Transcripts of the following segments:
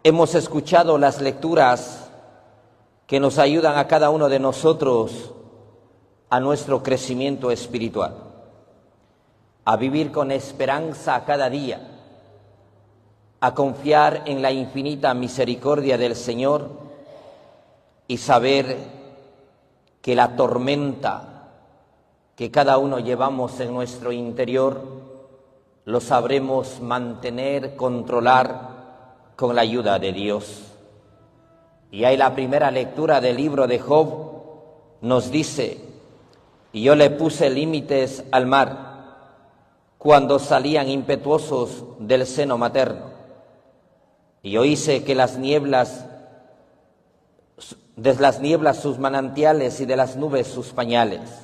Hemos escuchado las lecturas que nos ayudan a cada uno de nosotros a nuestro crecimiento espiritual, a vivir con esperanza cada día, a confiar en la infinita misericordia del Señor y saber que la tormenta que cada uno llevamos en nuestro interior lo sabremos mantener, controlar con la ayuda de Dios. Y ahí la primera lectura del libro de Job nos dice: y yo le puse límites al mar cuando salían impetuosos del seno materno, y yo hice que de las nieblas sus manantiales y de las nubes sus pañales.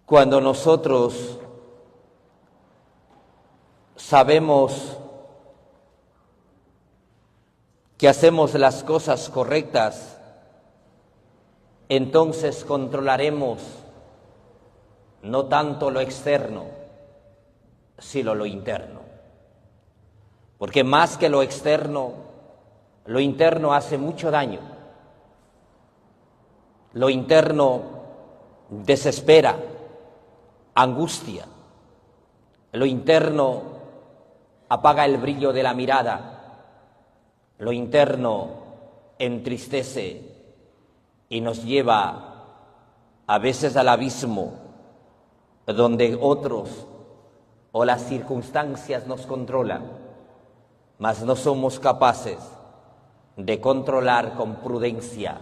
Cuando nosotros sabemos que hacemos las cosas correctas, entonces controlaremos no tanto lo externo, sino lo interno. Porque más que lo externo, lo interno hace mucho daño. Lo interno desespera, angustia. Lo interno apaga el brillo de la mirada. Lo interno entristece y nos lleva a veces al abismo donde otros o las circunstancias nos controlan, mas no somos capaces de controlar con prudencia,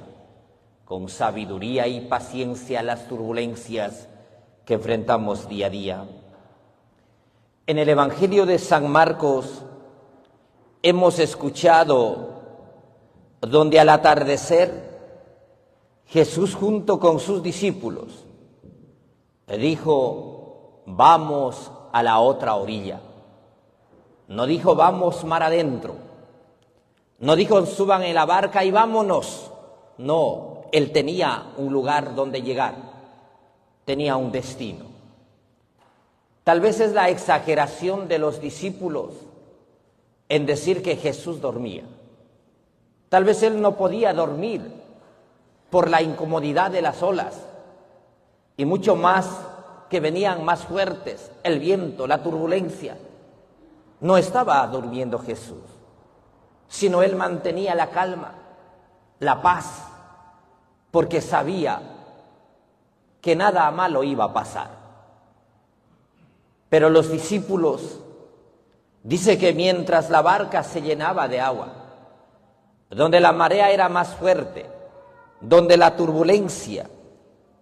con sabiduría y paciencia las turbulencias que enfrentamos día a día. En el Evangelio de San Marcos hemos escuchado donde al atardecer Jesús junto con sus discípulos le dijo: vamos a la otra orilla. No dijo vamos mar adentro, no dijo suban en la barca y vámonos. No, él tenía un lugar donde llegar, tenía un destino. Tal vez es la exageración de los discípulos en decir que Jesús dormía. Tal vez él no podía dormir por la incomodidad de las olas, y mucho más que venían más fuertes, el viento, la turbulencia. No estaba durmiendo Jesús, sino él mantenía la calma, la paz, porque sabía que nada malo iba a pasar. Pero los discípulos, dice que mientras la barca se llenaba de agua, donde la marea era más fuerte, donde la turbulencia,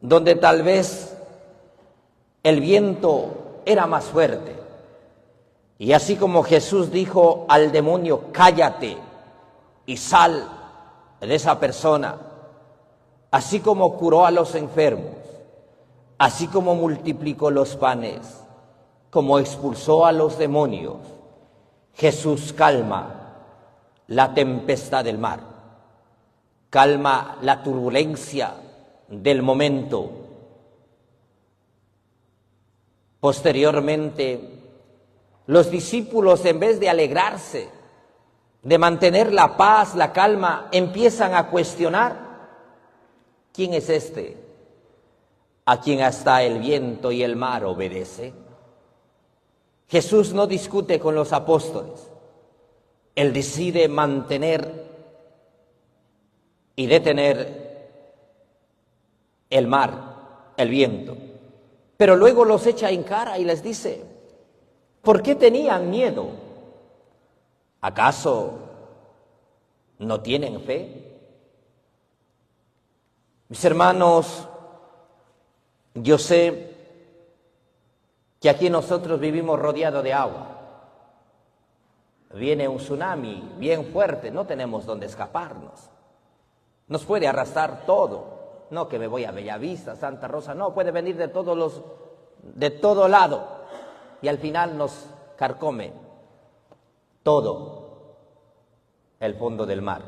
donde tal vez el viento era más fuerte, y así como Jesús dijo al demonio: cállate y sal de esa persona, así como curó a los enfermos, así como multiplicó los panes, como expulsó a los demonios, Jesús calma la tempestad del mar, calma la turbulencia del momento. Posteriormente, los discípulos, en vez de alegrarse, de mantener la paz, la calma, empiezan a cuestionar: ¿quién es este a quien hasta el viento y el mar obedece? Jesús no discute con los apóstoles, él decide mantener y detener el mar, el viento, pero luego los echa en cara y les dice: ¿por qué tenían miedo? ¿Acaso no tienen fe? Mis hermanos, yo sé que aquí nosotros vivimos rodeados de agua. Viene un tsunami bien fuerte, no tenemos dónde escaparnos. Nos puede arrastrar todo. No que me voy a Bellavista, Santa Rosa, no, puede venir de todo lado, y al final nos carcome todo el fondo del mar.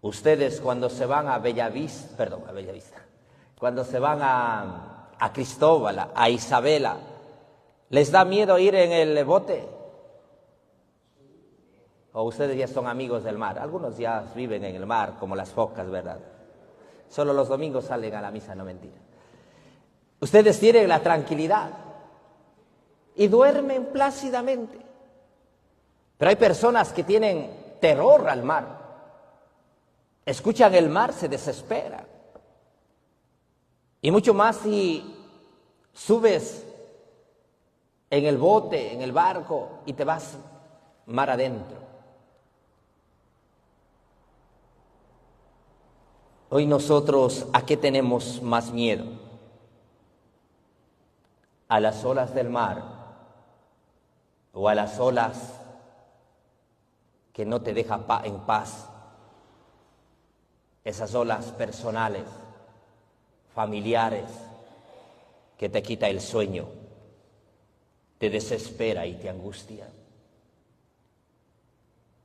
Ustedes cuando se van a Bellavista, cuando se van a Cristóbal, a Isabela, ¿les da miedo ir en el bote? O ustedes ya son amigos del mar. Algunos ya viven en el mar, como las focas, ¿verdad? Solo los domingos salen a la misa, no mentira. Ustedes tienen la tranquilidad y duermen plácidamente. Pero hay personas que tienen terror al mar. Escuchan el mar, se desesperan. Y mucho más si subes en el bote, en el barco, y te vas mar adentro. Hoy nosotros, ¿a qué tenemos más miedo? ¿A las olas del mar o a las olas que no te dejan en paz? Esas olas personales, familiares, que te quita el sueño, te desespera y te angustia.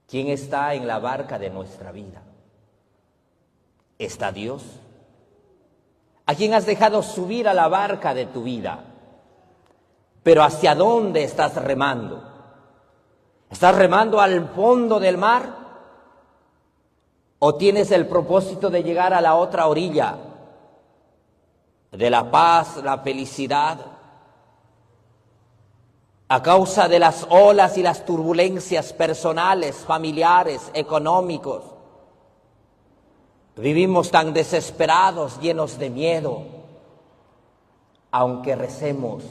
¿Quién está en la barca de nuestra vida? ¿Está Dios? ¿A quién has dejado subir a la barca de tu vida? Pero ¿hacia dónde estás remando? ¿Estás remando al fondo del mar? ¿O tienes el propósito de llegar a la otra orilla? De la paz, la felicidad. A causa de las olas y las turbulencias personales, familiares, económicos, vivimos tan desesperados, llenos de miedo, aunque recemos,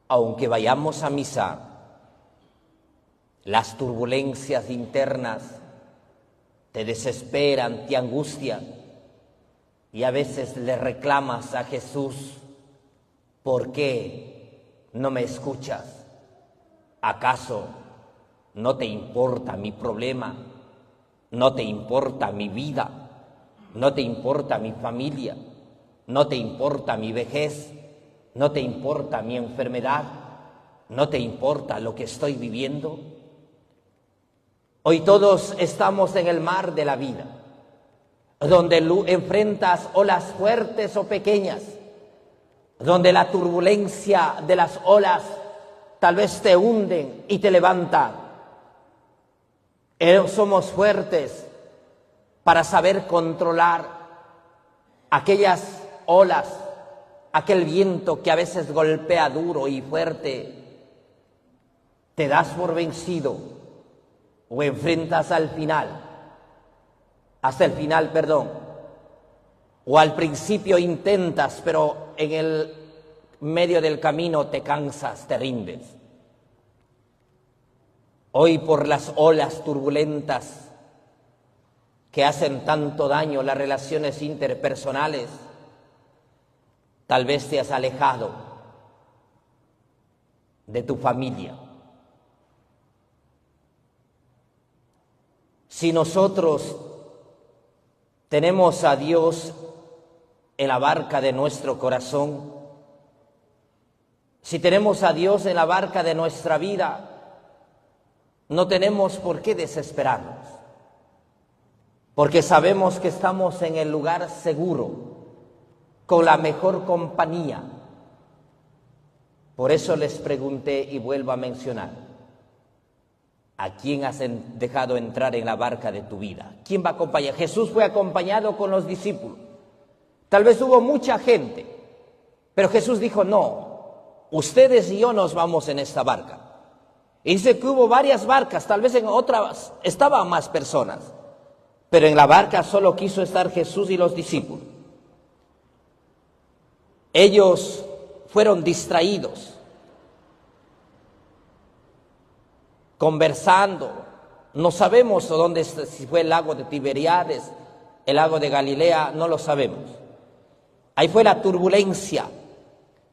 aunque vayamos a misa, las turbulencias internas te desesperan, te angustian, y a veces le reclamas a Jesús, ¿por qué no me escuchas? ¿Acaso no te importa mi problema? ¿No te importa mi vida? ¿No te importa mi familia? ¿No te importa mi vejez? ¿No te importa mi enfermedad? ¿No te importa lo que estoy viviendo? Hoy todos estamos en el mar de la vida, donde enfrentas olas fuertes o pequeñas, donde la turbulencia de las olas tal vez te hunden y te levantan. Somos fuertes para saber controlar aquellas olas, aquel viento que a veces golpea duro y fuerte. ¿Te das por vencido o enfrentas hasta el final, o al principio intentas, pero en el medio del camino te cansas, te rindes? Hoy, por las olas turbulentas que hacen tanto daño a las relaciones interpersonales, tal vez te has alejado de tu familia. Si nosotros tenemos a Dios en la barca de nuestro corazón, si tenemos a Dios en la barca de nuestra vida, no tenemos por qué desesperarnos, porque sabemos que estamos en el lugar seguro, con la mejor compañía. Por eso les pregunté y vuelvo a mencionar, ¿a quién has dejado entrar en la barca de tu vida? ¿Quién va a acompañar? Jesús fue acompañado con los discípulos. Tal vez hubo mucha gente, pero Jesús dijo, no, ustedes y yo nos vamos en esta barca. Y dice que hubo varias barcas, tal vez en otras estaban más personas, pero en la barca solo quiso estar Jesús y los discípulos. Ellos fueron distraídos, conversando. No sabemos dónde, si fue el lago de Tiberíades, el lago de Galilea, no lo sabemos. Ahí fue la turbulencia,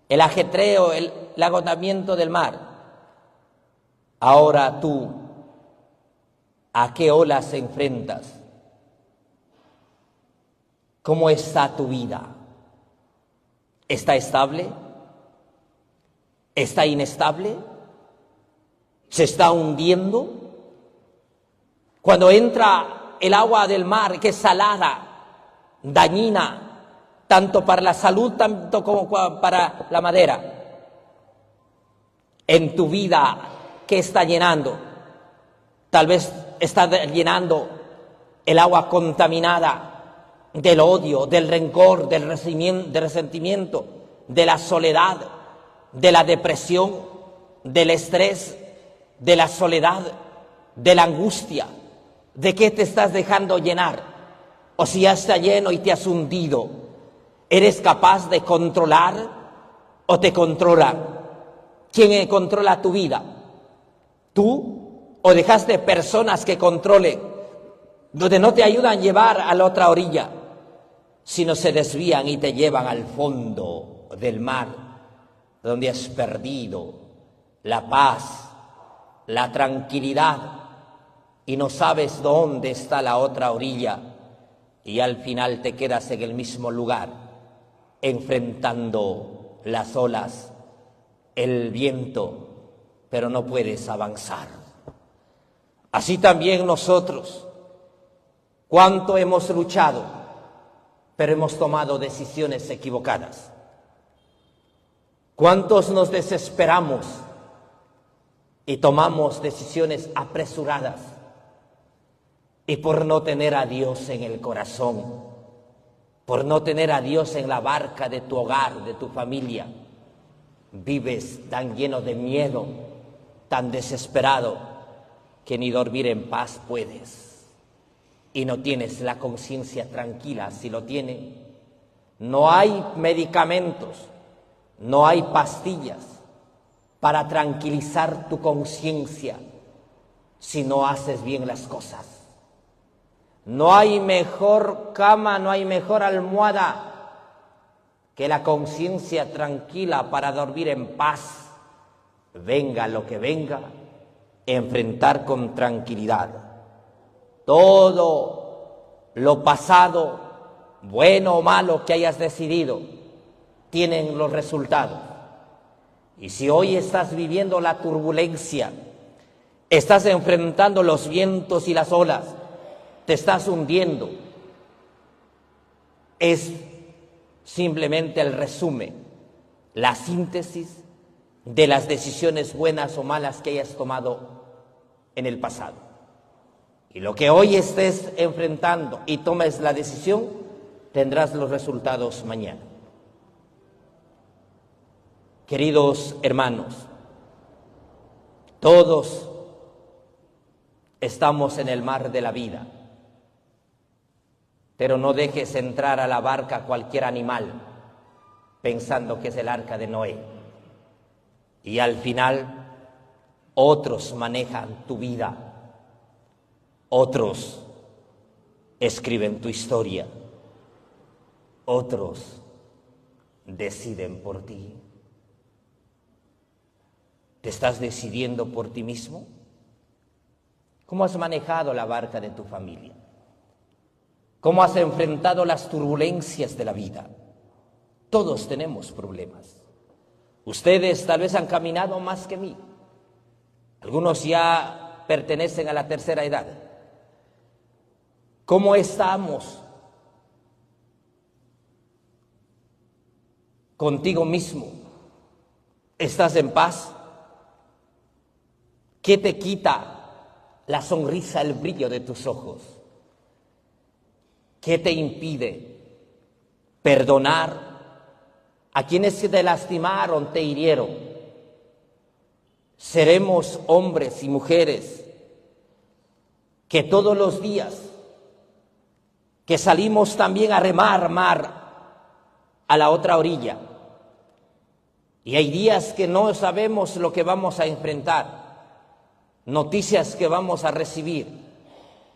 el ajetreo, el agotamiento del mar. Ahora tú, ¿a qué olas se enfrentas? ¿Cómo está tu vida? ¿Está estable? ¿Está inestable? ¿Se está hundiendo? Cuando entra el agua del mar, que es salada, dañina, tanto para la salud, tanto como para la madera, en tu vida, ¿qué está llenando? Tal vez está llenando el agua contaminada del odio, del rencor, del resentimiento, de la soledad, de la depresión, del estrés, de la soledad, de la angustia. ¿De qué te estás dejando llenar? O si ya está lleno y te has hundido, ¿eres capaz de controlar o te controla? ¿Quién controla tu vida? ¿Tú? ¿O dejaste personas que controlen, donde no te ayudan a llevar a la otra orilla, sino se desvían y te llevan al fondo del mar, donde has perdido la paz, la tranquilidad, y no sabes dónde está la otra orilla, y al final te quedas en el mismo lugar, enfrentando las olas, el viento, pero no puedes avanzar? Así también nosotros, cuánto hemos luchado, pero hemos tomado decisiones equivocadas. ¿Cuántos nos desesperamos y tomamos decisiones apresuradas? Y por no tener a Dios en el corazón, por no tener a Dios en la barca de tu hogar, de tu familia, vives tan lleno de miedo, tan desesperado, que ni dormir en paz puedes. Y no tienes la conciencia tranquila. Si lo tiene, no hay medicamentos, no hay pastillas para tranquilizar tu conciencia si no haces bien las cosas. No hay mejor cama, no hay mejor almohada que la conciencia tranquila para dormir en paz. Venga lo que venga, enfrentar con tranquilidad. Todo lo pasado, bueno o malo que hayas decidido, tienen los resultados. Y si hoy estás viviendo la turbulencia, estás enfrentando los vientos y las olas, te estás hundiendo, es simplemente el resumen, la síntesis de las decisiones buenas o malas que hayas tomado en el pasado. Y lo que hoy estés enfrentando y tomes la decisión, tendrás los resultados mañana. Queridos hermanos, todos estamos en el mar de la vida, pero no dejes entrar a la barca cualquier animal pensando que es el arca de Noé. Y al final otros manejan tu vida, otros escriben tu historia, otros deciden por ti. ¿Te estás decidiendo por ti mismo? ¿Cómo has manejado la barca de tu familia? ¿Cómo has enfrentado las turbulencias de la vida? Todos tenemos problemas. Ustedes tal vez han caminado más que mí. Algunos ya pertenecen a la tercera edad. ¿Cómo estamos contigo mismo? ¿Estás en paz? ¿Qué te quita la sonrisa, el brillo de tus ojos? ¿Qué te impide perdonar a quienes te lastimaron, te hirieron? Seremos hombres y mujeres que todos los días que salimos también a remar a la otra orilla, y hay días que no sabemos lo que vamos a enfrentar, noticias que vamos a recibir,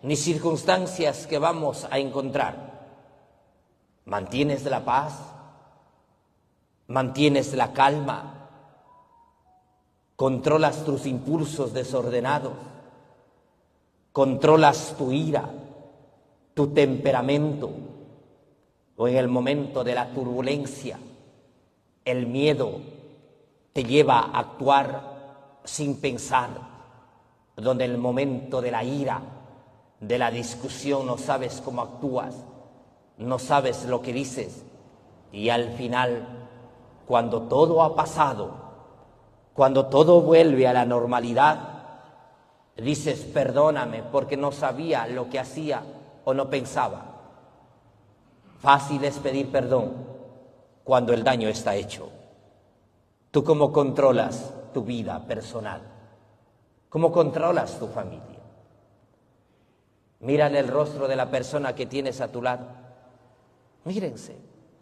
ni circunstancias que vamos a encontrar. ¿Mantienes la paz? ¿Mantienes la calma? ¿Controlas tus impulsos desordenados? ¿Controlas tu ira, tu temperamento? ¿O en el momento de la turbulencia, el miedo te lleva a actuar sin pensar? Donde en el momento de la ira, de la discusión, no sabes cómo actúas, no sabes lo que dices, y al final, cuando todo ha pasado, cuando todo vuelve a la normalidad, dices perdóname porque no sabía lo que hacía o no pensaba. Fácil es pedir perdón cuando el daño está hecho. ¿Tú cómo controlas tu vida personal? ¿Cómo controlas tu familia? Mira en el rostro de la persona que tienes a tu lado. Mírense,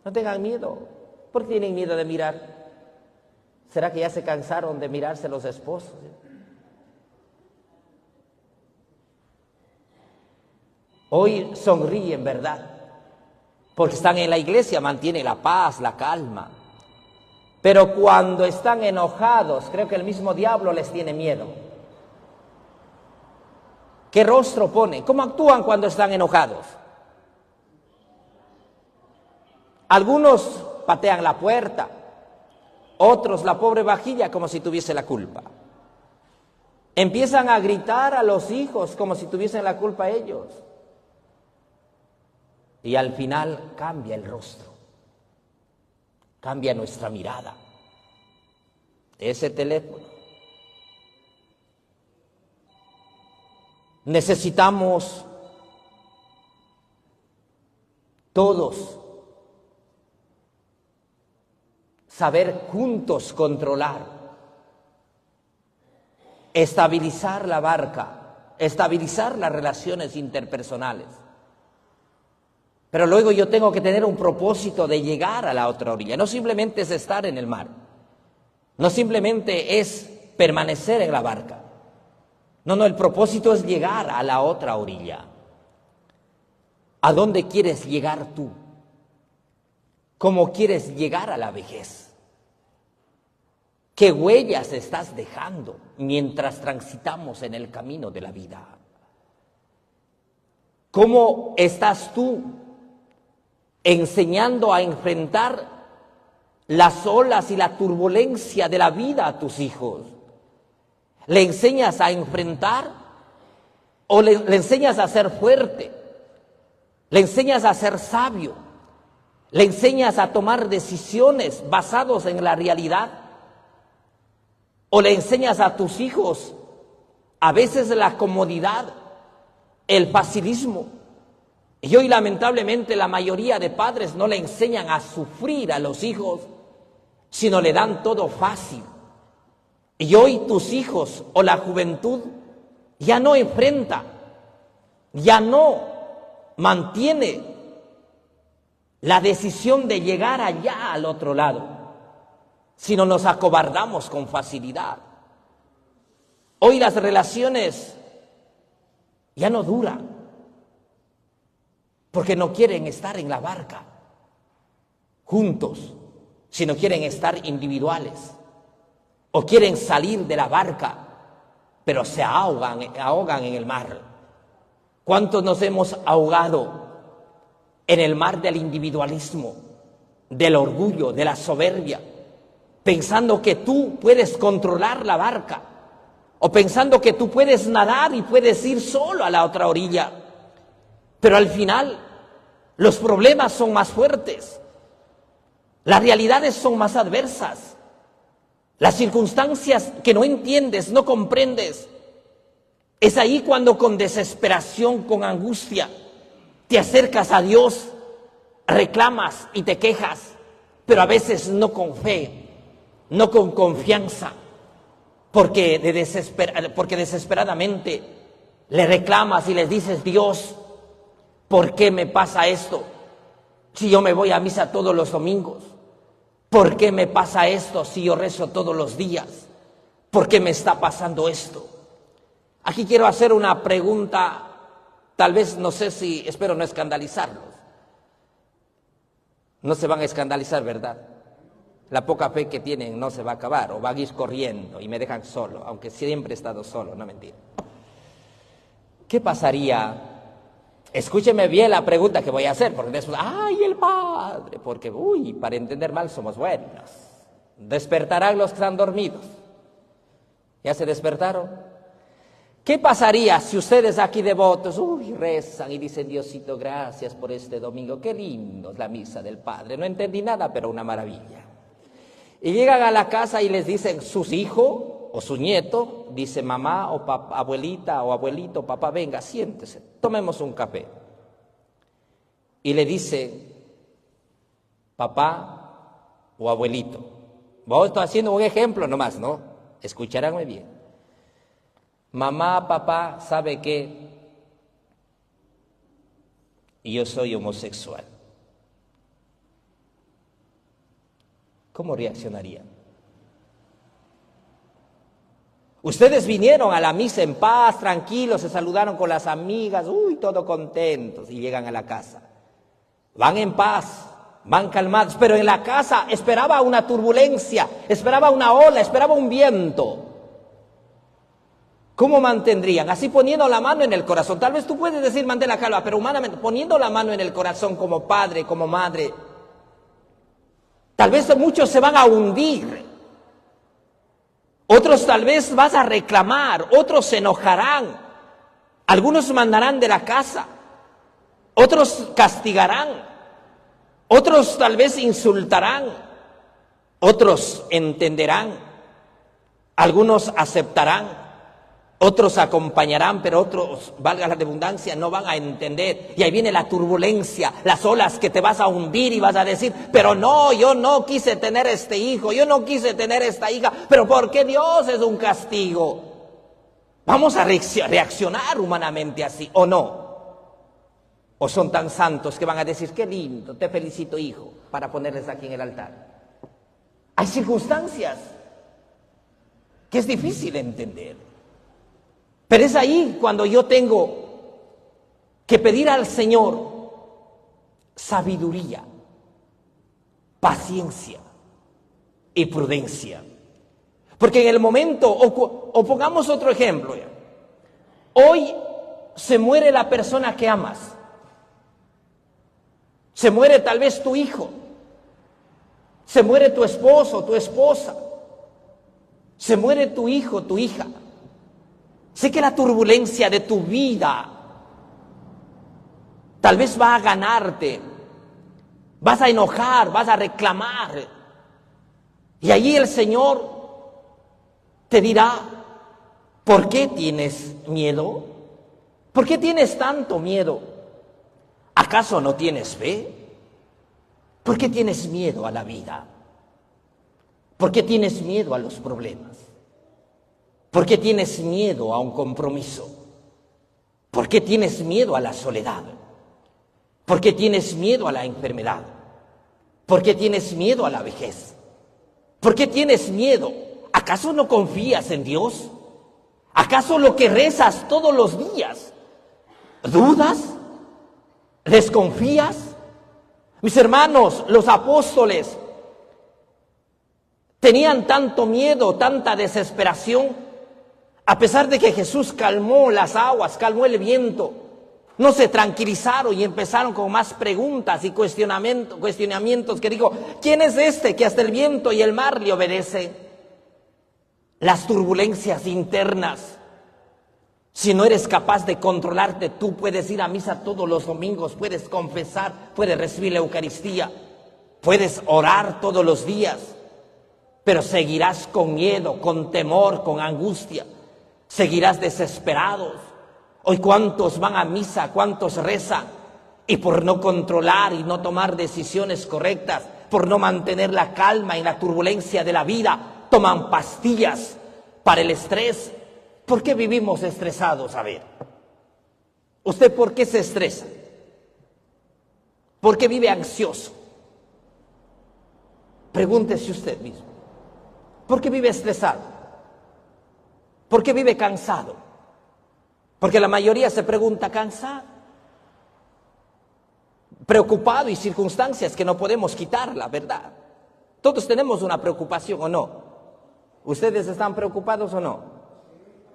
no tengan miedo. ¿Por qué tienen miedo de mirar? ¿Será que ya se cansaron de mirarse los esposos? Hoy sonríen, ¿verdad? Porque están en la iglesia, mantienen la paz, la calma. Pero cuando están enojados, creo que el mismo diablo les tiene miedo. ¿Qué rostro ponen? ¿Cómo actúan cuando están enojados? Algunos patean la puerta, otros la pobre vajilla como si tuviese la culpa. Empiezan a gritar a los hijos como si tuviesen la culpa ellos. Y al final cambia el rostro, cambia nuestra mirada. Ese teléfono. Necesitamos todos saber juntos controlar, estabilizar la barca, estabilizar las relaciones interpersonales. Pero luego yo tengo que tener un propósito de llegar a la otra orilla. No simplemente es estar en el mar. No simplemente es permanecer en la barca. No, el propósito es llegar a la otra orilla. ¿A dónde quieres llegar tú? ¿Cómo quieres llegar a la vejez? ¿Qué huellas estás dejando mientras transitamos en el camino de la vida? ¿Cómo estás tú enseñando a enfrentar las olas y la turbulencia de la vida a tus hijos? ¿Le enseñas a enfrentar o le enseñas a ser fuerte? ¿Le enseñas a ser sabio? ¿Le enseñas a tomar decisiones basadas en la realidad? ¿O le enseñas a tus hijos a veces la comodidad, el facilismo? Y hoy lamentablemente la mayoría de padres no le enseñan a sufrir a los hijos, sino le dan todo fácil. Y hoy tus hijos o la juventud ya no enfrenta, ya no mantiene la decisión de llegar allá al otro lado, sino nos acobardamos con facilidad. Hoy las relaciones ya no duran, porque no quieren estar en la barca juntos, sino quieren estar individuales. O quieren salir de la barca, pero se ahogan en el mar. ¿Cuántos nos hemos ahogado en el mar del individualismo, del orgullo, de la soberbia, pensando que tú puedes controlar la barca, o pensando que tú puedes nadar y puedes ir solo a la otra orilla? Pero al final los problemas son más fuertes, las realidades son más adversas. Las circunstancias que no entiendes, no comprendes, es ahí cuando con desesperación, con angustia, te acercas a Dios, reclamas y te quejas, pero a veces no con fe, no con confianza, porque desesperadamente le reclamas y le dices: Dios, ¿por qué me pasa esto? Si yo me voy a misa todos los domingos. ¿Por qué me pasa esto si yo rezo todos los días? ¿Por qué me está pasando esto? Aquí quiero hacer una pregunta, tal vez no sé si, espero no escandalizarlos. No se van a escandalizar, ¿verdad? La poca fe que tienen no se va a acabar, o van a ir corriendo y me dejan solo, aunque siempre he estado solo, no mentira. ¿Qué pasaría? Escúcheme bien la pregunta que voy a hacer, porque después, ¡ay, el Padre! Porque, para entender mal somos buenos. Despertarán los que están dormidos. ¿Ya se despertaron? ¿Qué pasaría si ustedes aquí devotos, rezan y dicen: Diosito, gracias por este domingo, qué lindo es la misa del Padre, no entendí nada, pero una maravilla? Y llegan a la casa y les dicen sus hijos o su nieto dice: mamá o abuelita o abuelito, papá, venga, siéntese, tomemos un café. Y le dice: papá o abuelito. Vos estoy haciendo un ejemplo nomás, ¿no? Escucharánme bien. Mamá, papá, ¿sabe qué? Yo soy homosexual. ¿Cómo reaccionarían? Ustedes vinieron a la misa en paz, tranquilos, se saludaron con las amigas, todo contentos, y llegan a la casa. Van en paz, van calmados, pero en la casa esperaba una turbulencia, esperaba una ola, esperaba un viento. ¿Cómo mantendrían? Así poniendo la mano en el corazón. Tal vez tú puedes decir mantén la calma, pero humanamente, poniendo la mano en el corazón como padre, como madre, tal vez muchos se van a hundir. Otros tal vez vas a reclamar, otros se enojarán. Algunos mandarán de la casa, otros castigarán, otros tal vez insultarán, otros entenderán, algunos aceptarán. Otros acompañarán, pero otros, valga la redundancia, no van a entender. Y ahí viene la turbulencia, las olas que te vas a hundir y vas a decir: pero no, yo no quise tener este hijo, yo no quise tener esta hija, pero ¿por qué Dios es un castigo? ¿Vamos a reaccionar humanamente así o no? ¿O son tan santos que van a decir: qué lindo, te felicito, hijo, para ponerles aquí en el altar? Hay circunstancias que es difícil entender. Pero es ahí cuando yo tengo que pedir al Señor sabiduría, paciencia y prudencia. Porque en el momento, o pongamos otro ejemplo, hoy se muere la persona que amas, se muere tal vez tu hijo, se muere tu esposo, tu esposa, se muere tu hijo, tu hija. Sé que la turbulencia de tu vida tal vez va a ganarte, vas a enojar, vas a reclamar. Y allí el Señor te dirá: ¿por qué tienes miedo? ¿Por qué tienes tanto miedo? ¿Acaso no tienes fe? ¿Por qué tienes miedo a la vida? ¿Por qué tienes miedo a los problemas? ¿Por qué tienes miedo a un compromiso? ¿Por qué tienes miedo a la soledad? ¿Por qué tienes miedo a la enfermedad? ¿Por qué tienes miedo a la vejez? ¿Por qué tienes miedo? ¿Acaso no confías en Dios? ¿Acaso lo que rezas todos los días? ¿Dudas? ¿Desconfías? Mis hermanos, los apóstoles tenían tanto miedo, tanta desesperación. A pesar de que Jesús calmó las aguas, calmó el viento, no se tranquilizaron y empezaron con más preguntas y cuestionamientos que dijo: ¿quién es este que hasta el viento y el mar le obedece? Las turbulencias internas. Si no eres capaz de controlarte, tú puedes ir a misa todos los domingos, puedes confesar, puedes recibir la Eucaristía, puedes orar todos los días, pero seguirás con miedo, con temor, con angustia. Seguirás desesperados. Hoy cuántos van a misa, cuántos rezan, y por no controlar y no tomar decisiones correctas, por no mantener la calma en la turbulencia de la vida, toman pastillas para el estrés. ¿Por qué vivimos estresados? A ver, ¿usted por qué se estresa? ¿Por qué vive ansioso? Pregúntese usted mismo. ¿Por qué vive estresado? ¿Por qué vive cansado? Porque la mayoría se pregunta: ¿cansado? Preocupado, y circunstancias que no podemos quitar, la verdad. Todos tenemos una preocupación, ¿o no? ¿Ustedes están preocupados o no?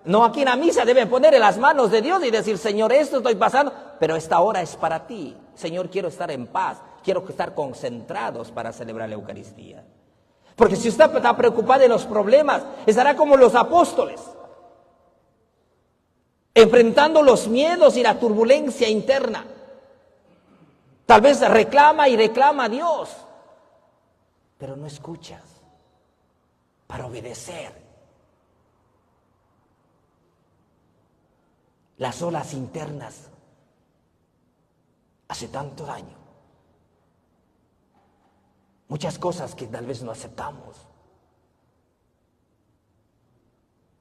No, aquí en la misa deben poner en las manos de Dios y decir: Señor, esto estoy pasando, pero esta hora es para ti. Señor, quiero estar en paz, quiero estar concentrados para celebrar la Eucaristía. Porque si usted está preocupado de los problemas, estará como los apóstoles, enfrentando los miedos y la turbulencia interna. Tal vez reclama y reclama a Dios, pero no escuchas para obedecer. las olas internas hace tanto daño. Muchas cosas que tal vez no aceptamos.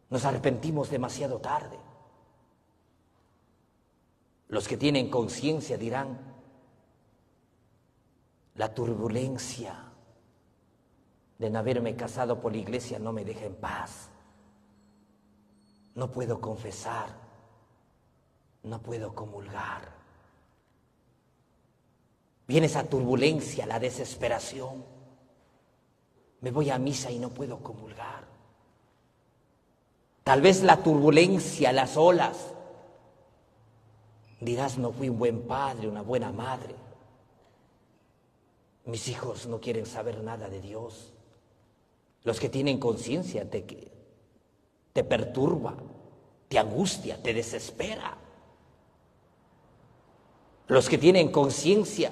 Nos arrepentimos demasiado tarde. Los que tienen conciencia dirán, la turbulencia de no haberme casado por la iglesia no me deja en paz. No puedo confesar, no puedo comulgar. Viene esa turbulencia, la desesperación. Me voy a misa y no puedo comulgar. Tal vez la turbulencia, las olas. Dirás, no fui un buen padre, una buena madre. Mis hijos no quieren saber nada de Dios. Los que tienen conciencia te perturba, te angustia, te desespera. Los que tienen conciencia,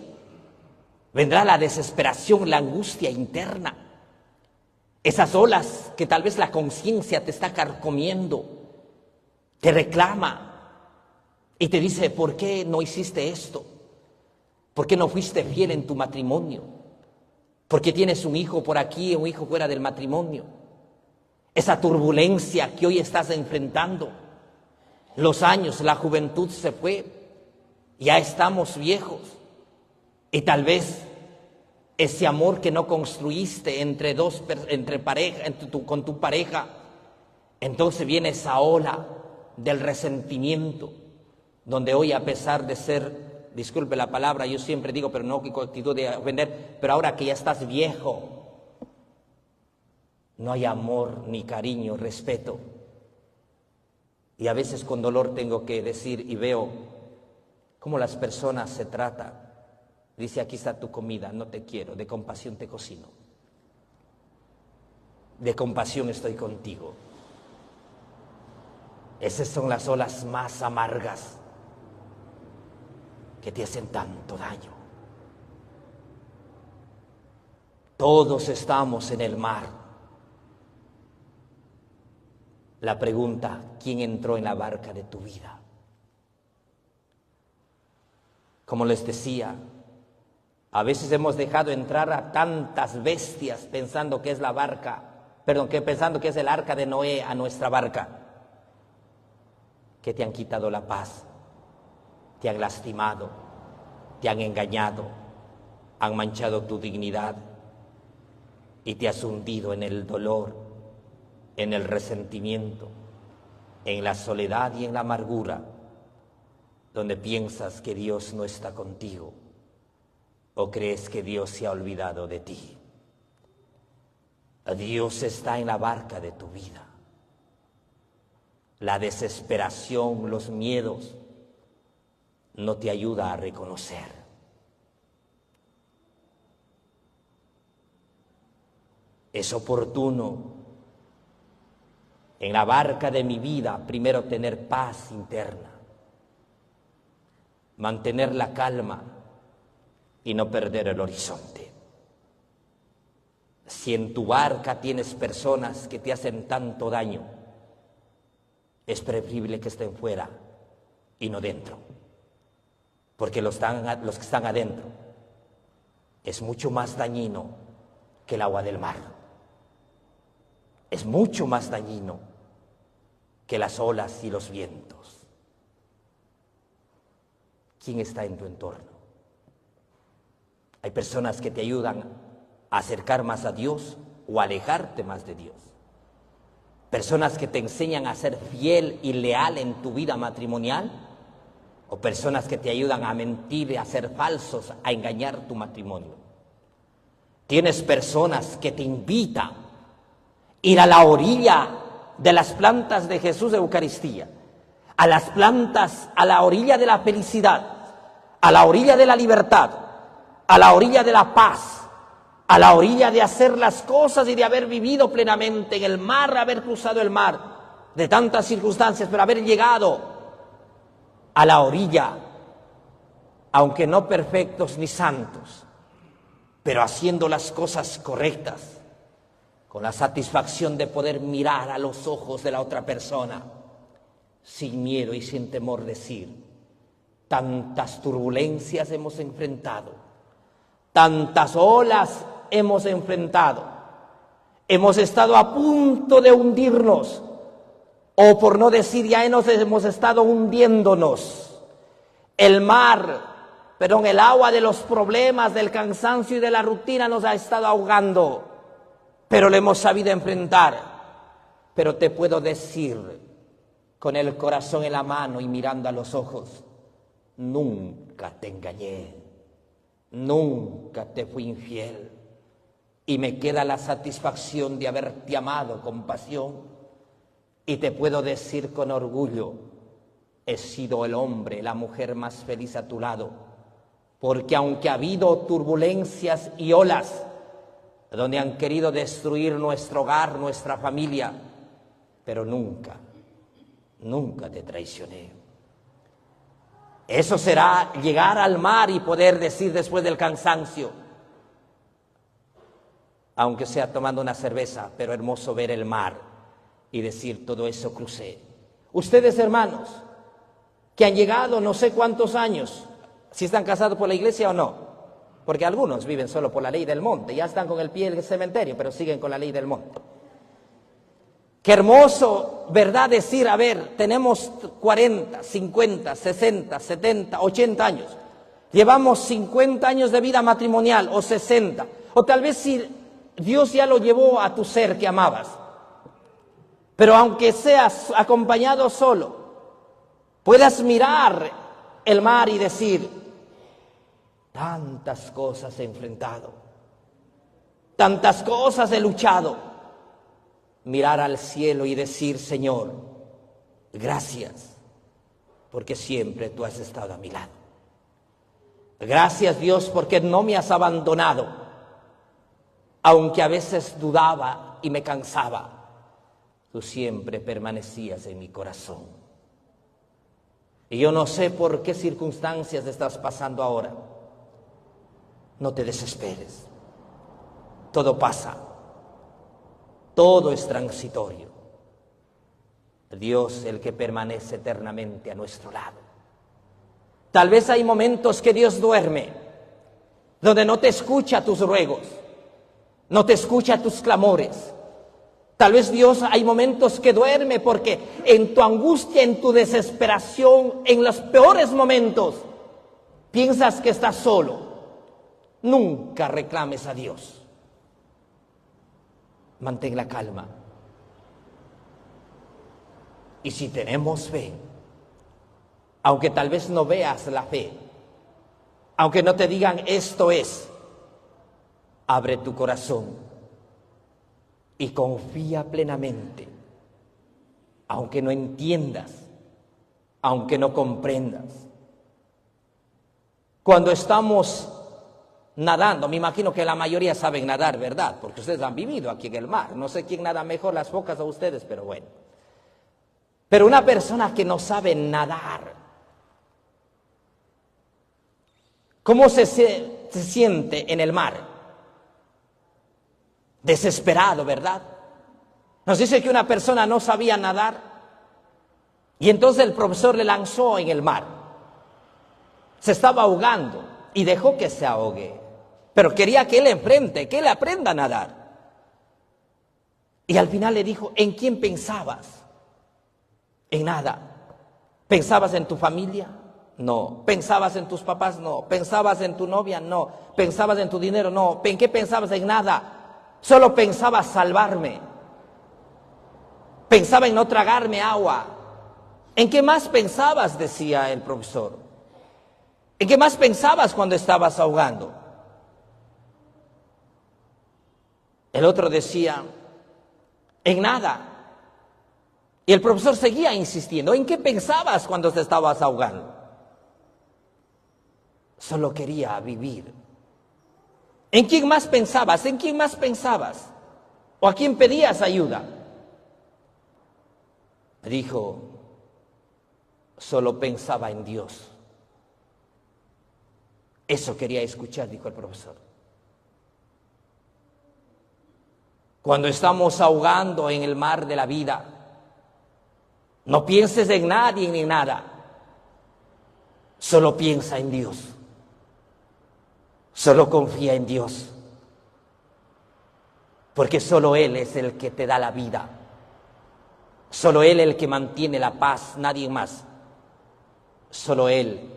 vendrá la desesperación, la angustia interna. Esas olas que tal vez la conciencia te está carcomiendo, te reclama y te dice, ¿por qué no hiciste esto? ¿Por qué no fuiste fiel en tu matrimonio? ¿Por qué tienes un hijo por aquí y un hijo fuera del matrimonio? Esa turbulencia que hoy estás enfrentando. Los años, la juventud se fue, ya estamos viejos. Y tal vez ese amor que no construiste con tu pareja, entonces viene esa ola del resentimiento, donde hoy, a pesar de ser, disculpe la palabra, yo siempre digo, pero no con actitud de ofender, pero ahora que ya estás viejo, no hay amor, ni cariño, respeto. Y a veces con dolor tengo que decir y veo cómo las personas se tratan. Dice, aquí está tu comida, no te quiero, de compasión te cocino. De compasión estoy contigo. Esas son las olas más amargas que te hacen tanto daño. Todos estamos en el mar. La pregunta, ¿quién entró en la barca de tu vida? Como les decía, a veces hemos dejado entrar a tantas bestias pensando que es pensando que es el arca de Noé a nuestra barca, que te han quitado la paz, te han lastimado, te han engañado, han manchado tu dignidad y te has hundido en el dolor, en el resentimiento, en la soledad y en la amargura, donde piensas que Dios no está contigo o crees que Dios se ha olvidado de ti. Dios está en la barca de tu vida. La desesperación, los miedos, no te ayuda a reconocer. Es oportuno en la barca de mi vida primero tener paz interna, mantener la calma y no perder el horizonte. Si en tu barca tienes personas que te hacen tanto daño, es preferible que estén fuera y no dentro. Porque los que están adentro es mucho más dañino que el agua del mar. Es mucho más dañino que las olas y los vientos. ¿Quién está en tu entorno? Hay personas que te ayudan a acercar más a Dios o a alejarte más de Dios. Personas que te enseñan a ser fiel y leal en tu vida matrimonial, o personas que te ayudan a mentir, a ser falsos, a engañar tu matrimonio. Tienes personas que te invitan a ir a la orilla de las plantas de Jesús de Eucaristía, a las plantas, a la orilla de la felicidad, a la orilla de la libertad, a la orilla de la paz, a la orilla de hacer las cosas y de haber vivido plenamente en el mar, haber cruzado el mar, de tantas circunstancias, pero haber llegado a la orilla, aunque no perfectos ni santos, pero haciendo las cosas correctas, con la satisfacción de poder mirar a los ojos de la otra persona, sin miedo y sin temor decir: tantas turbulencias hemos enfrentado, tantas olas hemos enfrentado, hemos estado a punto de hundirnos, o por no decir ya hemos estado hundiéndonos. El agua de los problemas, del cansancio y de la rutina nos ha estado ahogando, pero lo hemos sabido enfrentar. Pero te puedo decir, con el corazón en la mano y mirando a los ojos: nunca te engañé, nunca te fui infiel, y me queda la satisfacción de haberte amado con pasión. Y te puedo decir con orgullo: he sido el hombre, la mujer más feliz a tu lado, porque aunque ha habido turbulencias y olas donde han querido destruir nuestro hogar, nuestra familia, pero nunca te traicioné. Eso será llegar al mar y poder decir después del cansancio, aunque sea tomando una cerveza, pero hermoso ver el mar y decir: todo eso crucé. Ustedes, hermanos, que han llegado no sé cuántos años, si están casados por la iglesia o no, porque algunos viven solo por la ley del monte, ya están con el pie en el cementerio, pero siguen con la ley del monte. Qué hermoso, ¿verdad? Decir: a ver, tenemos 40, 50, 60, 70, 80 años. Llevamos 50 años de vida matrimonial, o 60. O tal vez si Dios ya lo llevó a tu ser que amabas. Pero aunque seas acompañado solo, puedas mirar el mar y decir: tantas cosas he enfrentado, tantas cosas he luchado. Mirar al cielo y decir: Señor, gracias, porque siempre tú has estado a mi lado. Gracias, Dios, porque no me has abandonado, aunque a veces dudaba y me cansaba. Tú siempre permanecías en mi corazón. Y yo no sé por qué circunstancias estás pasando ahora. No te desesperes. Todo pasa. Todo es transitorio. Dios, el que permanece eternamente a nuestro lado. Tal vez hay momentos que Dios duerme, donde no te escucha tus ruegos, no te escucha tus clamores. Tal vez Dios hay momentos que duerme porque en tu angustia, en tu desesperación, en los peores momentos, piensas que estás solo. Nunca reclames a Dios. Mantén la calma. Y si tenemos fe, aunque tal vez no veas la fe, aunque no te digan esto es, abre tu corazón y confía plenamente, aunque no entiendas, aunque no comprendas. Cuando estamos nadando, me imagino que la mayoría saben nadar, ¿verdad? Porque ustedes han vivido aquí en el mar. No sé quién nada mejor, las focas o ustedes, pero bueno. Pero una persona que no sabe nadar, ¿cómo se siente en el mar? Desesperado, ¿verdad? Nos dice que una persona no sabía nadar y entonces el profesor le lanzó en el mar. Se estaba ahogando y dejó que se ahogue, pero quería que él enfrente, que él aprenda a nadar. Y al final le dijo: ¿en quién pensabas? En nada. ¿Pensabas en tu familia? No. ¿Pensabas en tus papás? No. ¿Pensabas en tu novia? No. ¿Pensabas en tu dinero? No. ¿En qué pensabas? En nada. Solo pensaba salvarme. Pensaba en no tragarme agua. ¿En qué más pensabas?, decía el profesor. ¿En qué más pensabas cuando estabas ahogando? El otro decía: en nada. Y el profesor seguía insistiendo: ¿en qué pensabas cuando te estabas ahogando? Solo quería vivir. ¿En quién más pensabas? ¿En quién más pensabas? ¿O a quién pedías ayuda? Dijo: solo pensaba en Dios. Eso quería escuchar, dijo el profesor. Cuando estamos ahogando en el mar de la vida, No pienses en nadie ni en nada. Solo piensa en Dios. Solo confía en Dios. Porque solo Él es el que te da la vida. Solo Él el que mantiene la paz, nadie más. Solo Él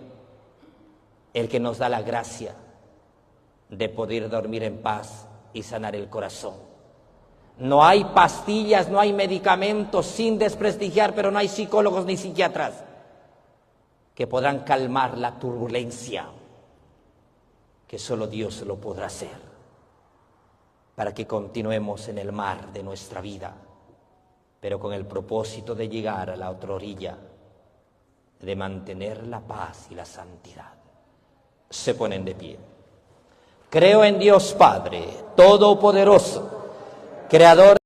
el que nos da la gracia de poder dormir en paz y sanar el corazón. No hay pastillas, no hay medicamentos, sin desprestigiar, pero no hay psicólogos ni psiquiatras que podrán calmar la turbulencia, que solo Dios lo podrá hacer, para que continuemos en el mar de nuestra vida, pero con el propósito de llegar a la otra orilla, de mantener la paz y la santidad. Se ponen de pie. Creo en Dios Padre, Todopoderoso, Creador